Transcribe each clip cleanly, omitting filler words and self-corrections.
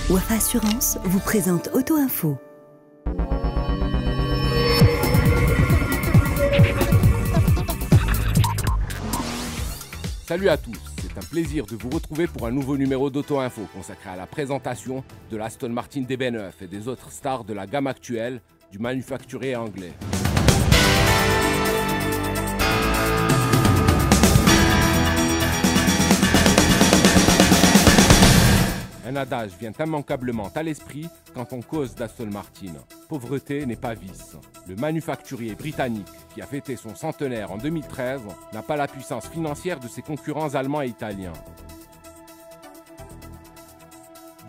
Wafa Assurance vous présente Auto Info. Salut à tous, c'est un plaisir de vous retrouver pour un nouveau numéro d'Auto Info consacré à la présentation de l'Aston Martin DB9 et des autres stars de la gamme actuelle du manufacturier anglais. Un adage vient immanquablement à l'esprit quand on cause d'Aston Martin. Pauvreté n'est pas vice. Le manufacturier britannique, qui a fêté son centenaire en 2013, n'a pas la puissance financière de ses concurrents allemands et italiens.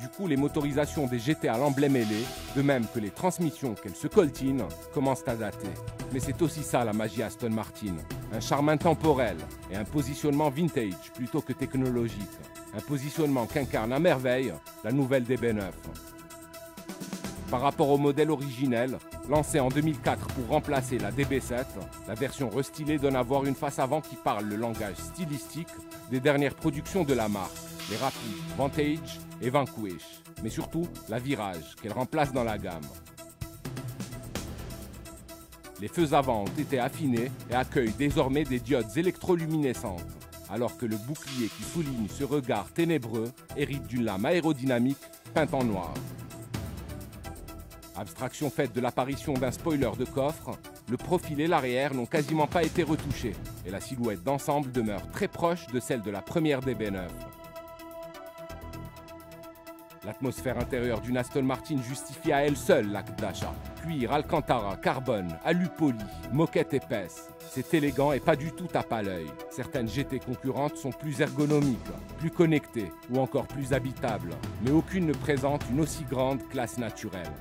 Du coup, les motorisations des GT à l'emblème ailé, de même que les transmissions qu'elles se coltinent, commencent à dater. Mais c'est aussi ça la magie Aston Martin. Un charme intemporel et un positionnement vintage plutôt que technologique. Un positionnement qu'incarne à merveille la nouvelle DB9. Par rapport au modèle originel, lancé en 2004 pour remplacer la DB7, la version restylée donne à voir une face avant qui parle le langage stylistique des dernières productions de la marque, les Rapide, Vantage et Vanquish, mais surtout la Virage qu'elle remplace dans la gamme. Les feux avant ont été affinés et accueillent désormais des diodes électroluminescentes, alors que le bouclier qui souligne ce regard ténébreux hérite d'une lame aérodynamique peinte en noir. Abstraction faite de l'apparition d'un spoiler de coffre, le profil et l'arrière n'ont quasiment pas été retouchés et la silhouette d'ensemble demeure très proche de celle de la première DB9. L'atmosphère intérieure d'une Aston Martin justifie à elle seule l'acte d'achat. Cuir, alcantara, carbone, alu-poli, moquette épaisse. C'est élégant et pas du tout tape à l'œil. Certaines GT concurrentes sont plus ergonomiques, plus connectées ou encore plus habitables, mais aucune ne présente une aussi grande classe naturelle.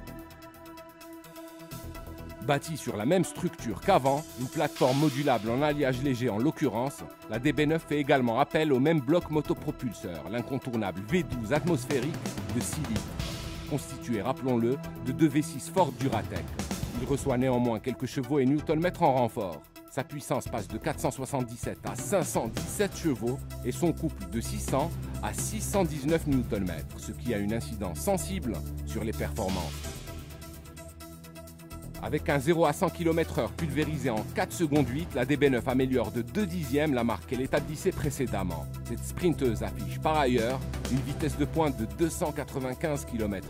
Bâtie sur la même structure qu'avant, une plateforme modulable en alliage léger en l'occurrence, la DB9 fait également appel au même bloc motopropulseur, l'incontournable V12 atmosphérique de 6 litres, constitué, rappelons-le, de 2 V6 Ford Duratec. Il reçoit néanmoins quelques chevaux et newton-mètres en renfort. Sa puissance passe de 477 à 517 chevaux et son couple de 600 à 619 Nm, ce qui a une incidence sensible sur les performances. Avec un 0 à 100 km/h pulvérisé en 4 secondes 8, la DB9 améliore de 2 dixièmes la marque qu'elle établissait précédemment. Cette sprinteuse affiche par ailleurs une vitesse de pointe de 295 km/h.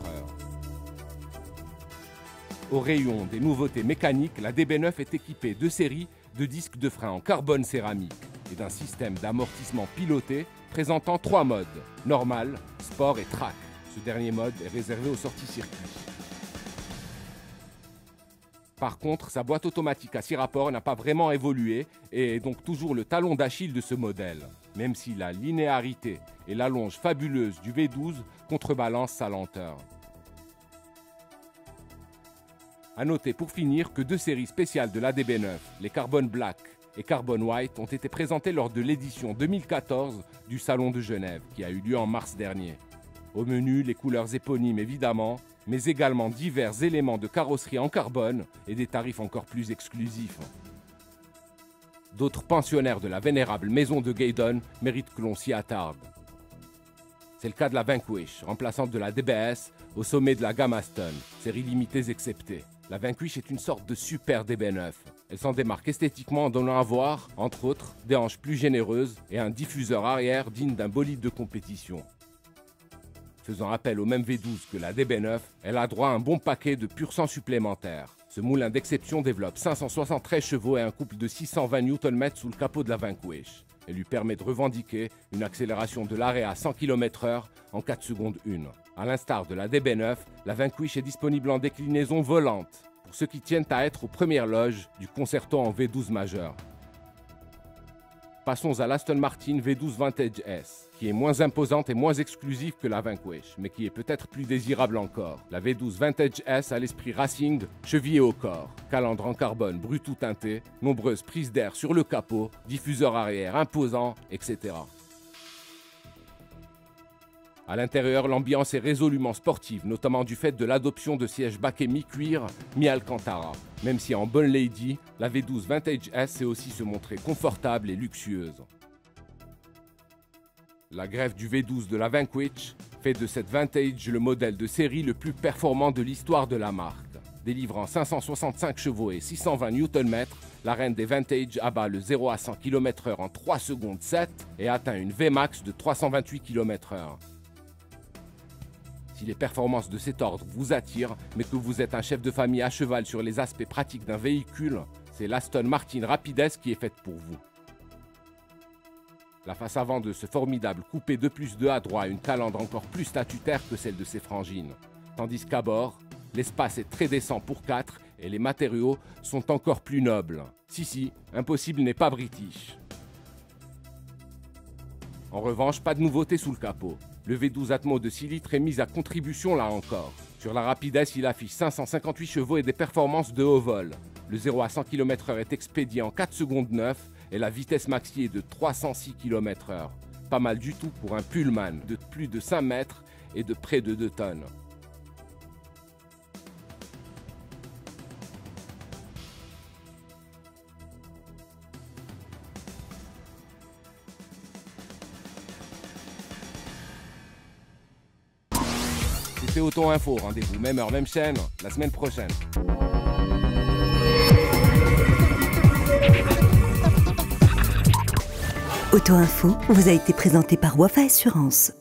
Au rayon des nouveautés mécaniques, la DB9 est équipée de série de disques de frein en carbone céramique et d'un système d'amortissement piloté présentant 3 modes, normal, sport et track. Ce dernier mode est réservé aux sorties circuit. Par contre, sa boîte automatique à 6 rapports n'a pas vraiment évolué et est donc toujours le talon d'Achille de ce modèle, même si la linéarité et l'allonge fabuleuse du V12 contrebalancent sa lenteur. A noter pour finir que 2 séries spéciales de la DB9, les Carbon Black et Carbon White, ont été présentées lors de l'édition 2014 du Salon de Genève, qui a eu lieu en mars dernier. Au menu, les couleurs éponymes évidemment, mais également divers éléments de carrosserie en carbone et des tarifs encore plus exclusifs. D'autres pensionnaires de la vénérable maison de Gaydon méritent que l'on s'y attarde. C'est le cas de la Vanquish, remplaçante de la DBS au sommet de la gamme Aston, séries limitées exceptées. La Vanquish est une sorte de super DB9. Elle s'en démarque esthétiquement en donnant à voir, entre autres, des hanches plus généreuses et un diffuseur arrière digne d'un bolide de compétition. Faisant appel au même V12 que la DB9, elle a droit à un bon paquet de pur sang supplémentaire. Ce moulin d'exception développe 573 chevaux et un couple de 620 Nm sous le capot de la Vanquish. Elle lui permet de revendiquer une accélération de l'arrêt à 100 km/h en 4 secondes 1. A l'instar de la DB9, la Vanquish est disponible en déclinaison volante, pour ceux qui tiennent à être aux premières loges du concerto en V12 majeur. Passons à l'Aston Martin V12 Vantage S, qui est moins imposante et moins exclusive que la Vanquish, mais qui est peut-être plus désirable encore. La V12 Vantage S a l'esprit racing chevillé au corps, calandre en carbone brut ou teinté, nombreuses prises d'air sur le capot, diffuseur arrière imposant, etc. À l'intérieur, l'ambiance est résolument sportive, notamment du fait de l'adoption de sièges baquets mi-cuir, mi-alcantara. Même si en bonne lady, la V12 Vantage S sait aussi se montrer confortable et luxueuse. La greffe du V12 de la Vanquish fait de cette Vantage le modèle de série le plus performant de l'histoire de la marque. Délivrant 565 chevaux et 620 Nm, la reine des Vantage abat le 0 à 100 km/h en 3 secondes 7 et atteint une Vmax de 328 km/h. Si les performances de cet ordre vous attirent, mais que vous êtes un chef de famille à cheval sur les aspects pratiques d'un véhicule, c'est l'Aston Martin Rapides qui est faite pour vous. La face avant de ce formidable coupé 2+2 à droit a une calandre encore plus statutaire que celle de ses frangines. Tandis qu'à bord, l'espace est très décent pour 4 et les matériaux sont encore plus nobles. Si, impossible n'est pas british. En revanche, pas de nouveauté sous le capot. Le V12 Atmo de 6 litres est mis à contribution là encore. Sur la Rapides, il affiche 558 chevaux et des performances de haut vol. Le 0 à 100 km/h est expédié en 4 secondes 9 et la vitesse maxi est de 306 km/h. Pas mal du tout pour un Pullman de plus de 5 mètres et de près de 2 tonnes. C'était Auto Info, rendez-vous même heure, même chaîne, la semaine prochaine. Auto Info vous a été présenté par Wafa Assurance.